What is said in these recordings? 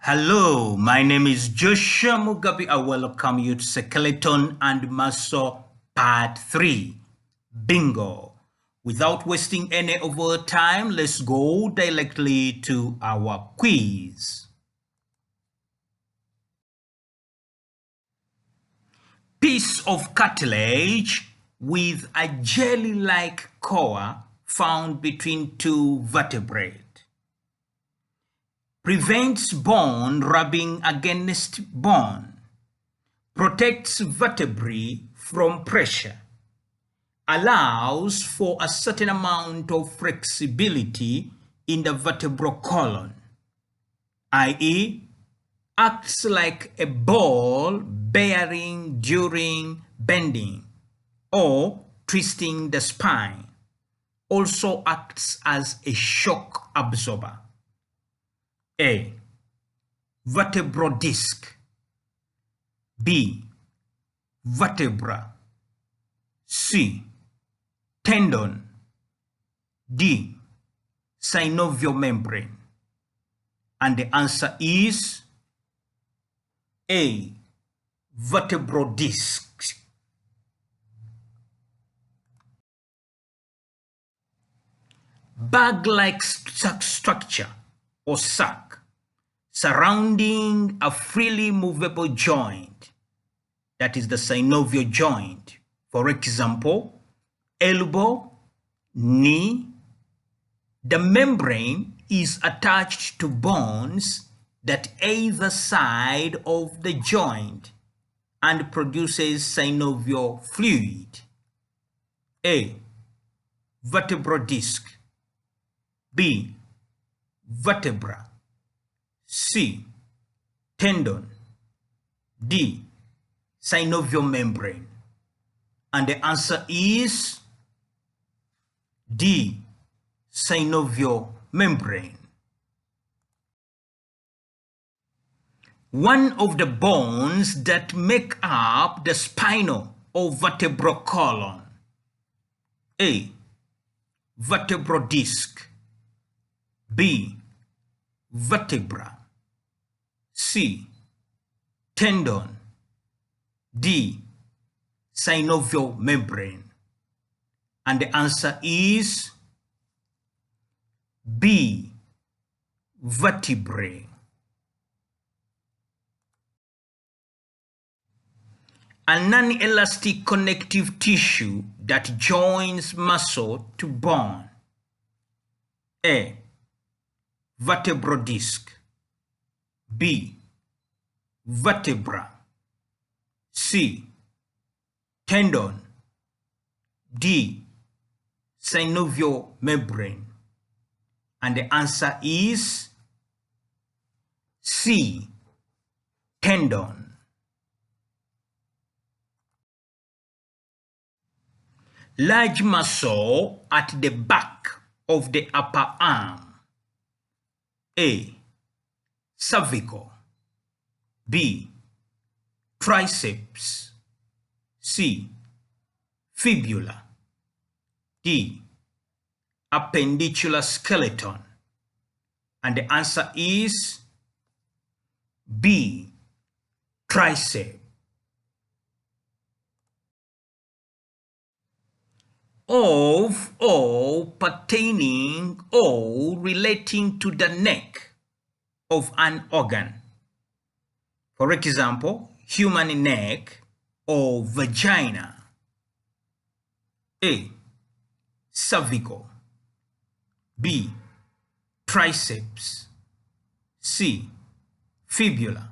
Hello, my name is Joshua Mugabi. I welcome you to Skeleton and Muscle Part 3. Bingo. Without wasting any of our time, let's go directly to our quiz. Piece of cartilage with a jelly-like core found between two vertebrae. Prevents bone rubbing against bone, protects vertebrae from pressure, allows for a certain amount of flexibility in the vertebral column, i.e., acts like a ball bearing during bending or twisting the spine, also acts as a shock absorber. A. Vertebral disc. B. Vertebra. C. Tendon. D. Synovial membrane. And the answer is A. Vertebral disc. Bag-like structure or sac surrounding a freely movable joint, that is the synovial joint. For example, elbow, knee. The membrane is attached to bones at either side of the joint and produces synovial fluid. A. Vertebral disc. B. Vertebra. C. Tendon. D. Synovial membrane. And the answer is D. Synovial membrane. One of the bones that make up the spinal or vertebral column. A. Vertebral disc. B. Vertebra. C. Tendon. D. Synovial membrane. And the answer is B. Vertebrae. A non-elastic connective tissue that joins muscle to bone. A. Vertebral disc. B. Vertebra. C. Tendon. D. Synovial membrane. And the answer is C. Tendon. Large muscle at the back of the upper arm. A. Cervical. B. Triceps. C. Fibula. D. Appendicular skeleton. And the answer is B. Tricep. Of or pertaining or relating to the neck of an organ. For example, human neck or vagina. A. Cervical. B. Triceps. C. Fibula.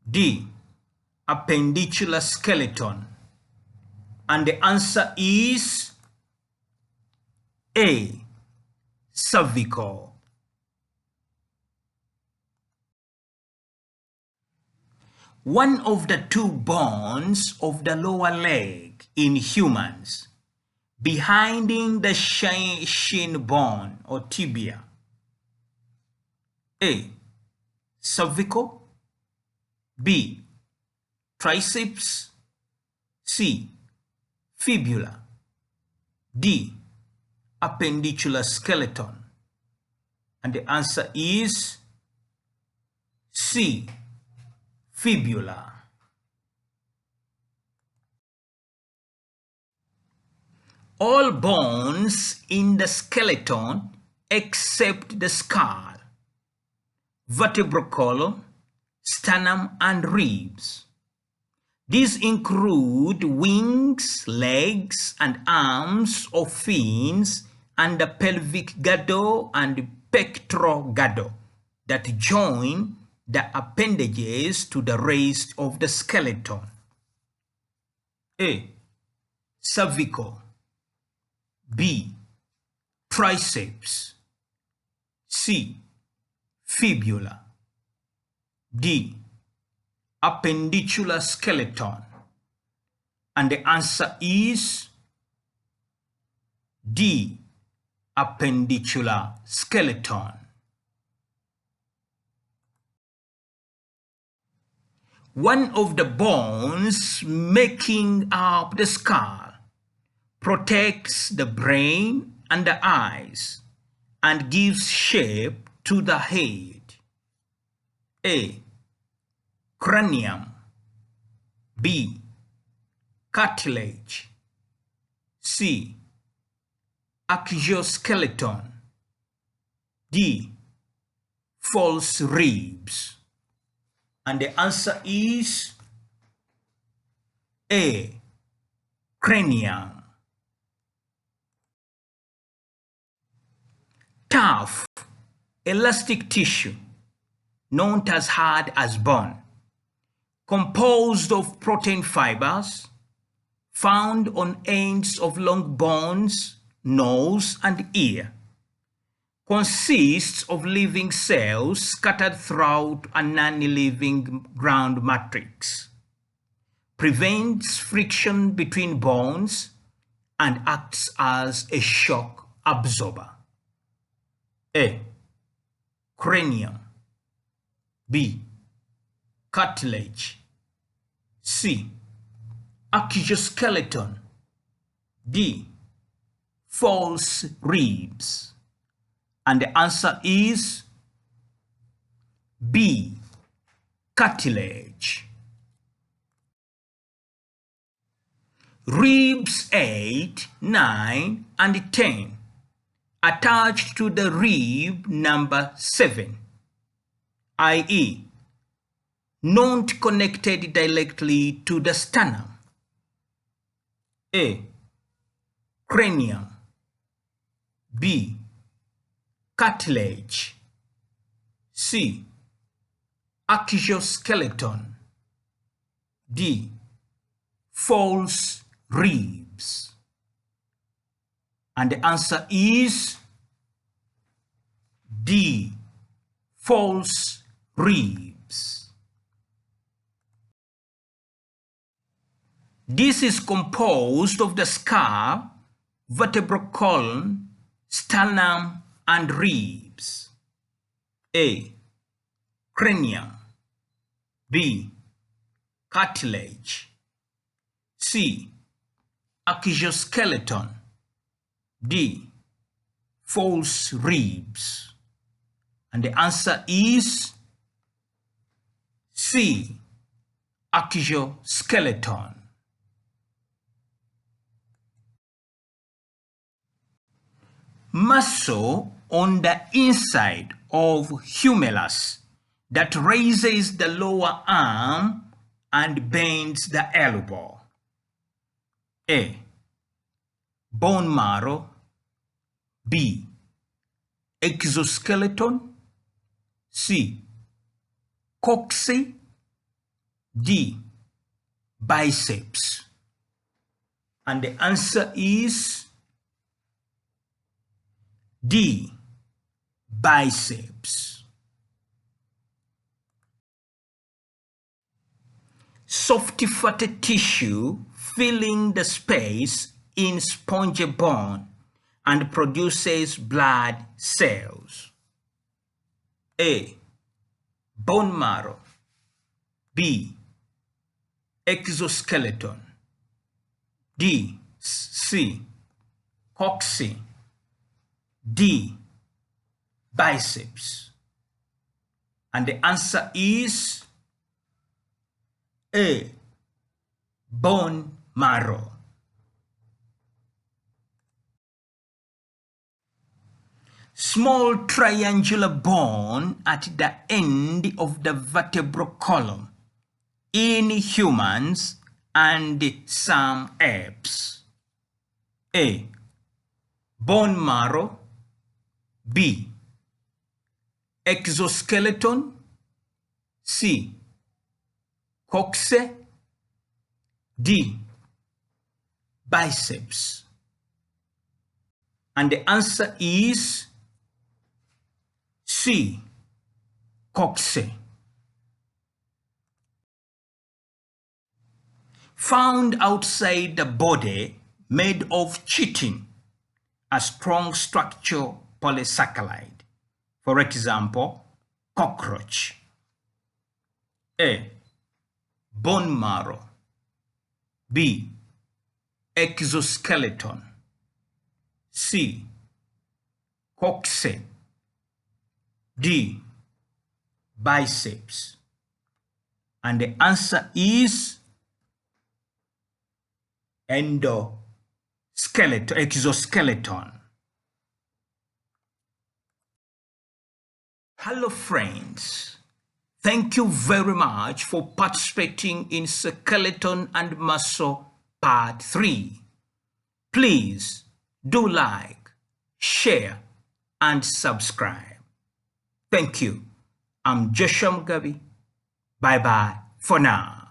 D. Appendicular skeleton. And the answer is A. Cervical. One of the two bones of the lower leg in humans, behind the shin bone or tibia. A. Cervical. B. Triceps. C. Fibula. D. Appendicular skeleton. And the answer is C. Fibula. All bones in the skeleton except the skull, vertebral column, sternum, and ribs. These include wings, legs, and arms of fins, and the pelvic girdle and pectoral girdle that join the appendages to the rest of the skeleton. A. Cervical. B. Triceps. C. Fibula. D. Appendicular skeleton. And the answer is D. Appendicular skeleton. One of the bones making up the skull protects the brain and the eyes and gives shape to the head. A. Cranium. B. Cartilage. C. Axial skeleton. D. False ribs. And the answer is A. Cranium. Tough, elastic tissue, known as hard as bone, composed of protein fibers found on ends of long bones, nose, and ear, consists of living cells scattered throughout a non-living ground matrix, prevents friction between bones, and acts as a shock absorber. A. Cranium. B. Cartilage. C. Axial skeleton. D. False ribs. And the answer is B. Cartilage. Ribs 8, 9, and 10 attached to the rib number 7, i.e., not connected directly to the sternum. A. Cranium. B. Cartilage. C. Axial skeleton. D. False ribs. And the answer is D. False ribs. This is composed of the skull, vertebral column, sternum, and ribs. A. Cranium. B. Cartilage. C. Axial skeleton. D. False ribs. And the answer is C. Axial skeleton. Muscle on the inside of humerus that raises the lower arm and bends the elbow. A. Bone marrow. B. Exoskeleton. C. Coccyx. D. Biceps. And the answer is D. Biceps. Soft fatty tissue filling the space in spongy bone and produces blood cells. A. Bone marrow. B. Exoskeleton. D. C. Coccyx. D. Biceps. And the answer is A. Bone marrow. Small triangular bone at the end of the vertebral column in humans and some apes. A. Bone marrow. B. Exoskeleton. C. Coccyx. D. Biceps. And the answer is C. Coccyx. Found outside the body, made of chitin, a strong structure polysaccharide. For example, cockroach. A. Bone marrow. B. Exoskeleton. C. Coccyx. D. Biceps. And the answer is exoskeleton. Hello friends. Thank you very much for participating in Skeleton and Muscle Part 3. Please do like, share, and subscribe. Thank you. I'm Joshua Mugabi. Bye-bye for now.